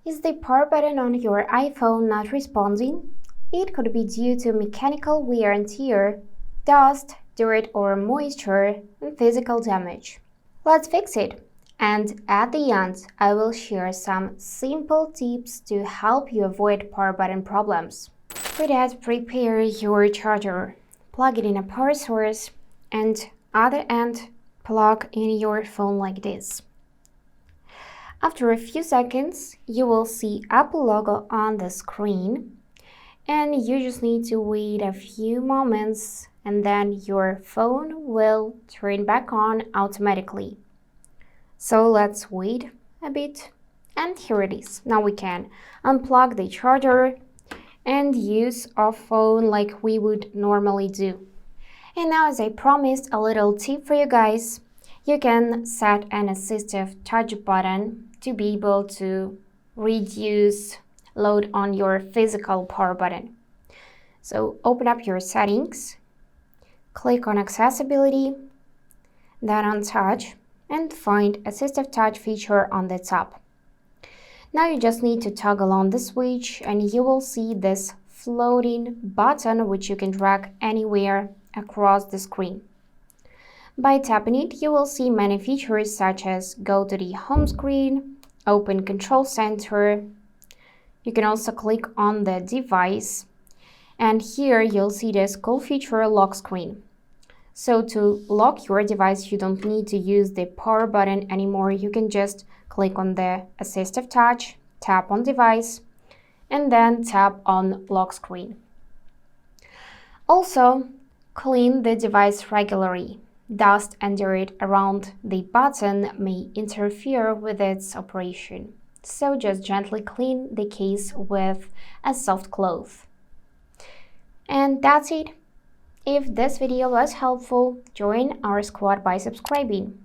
Is the power button on your iPhone not responding? It could be due to mechanical wear and tear, dust, dirt or moisture, and physical damage. Let's fix it. And at the end, I will share some simple tips to help you avoid power button problems. For that, prepare your charger. Plug it in a power source and other end plug in your phone like this. After a few seconds, you will see Apple logo on the screen and you just need to wait a few moments and then your phone will turn back on automatically. So let's wait a bit and here it is. Now we can unplug the charger and use our phone like we would normally do. And now, as I promised, a little tip for you guys. You can set an assistive touch button to be able to reduce load on your physical power button. So open up your settings, click on accessibility, then on touch, and find assistive touch feature on the top. Now you just need to toggle on the switch and you will see this floating button which you can drag anywhere across the screen. By tapping it, you will see many features such as go to the home screen, open control center. You can also click on the device and here you'll see this cool feature lock screen. So to lock your device, you don't need to use the power button anymore. You can just click on the assistive touch, tap on device, and then tap on lock screen. Also, clean the device regularly. Dust and dirt around the button may interfere with its operation. So just gently clean the case with a soft cloth. And that's it. If this video was helpful, join our squad by subscribing.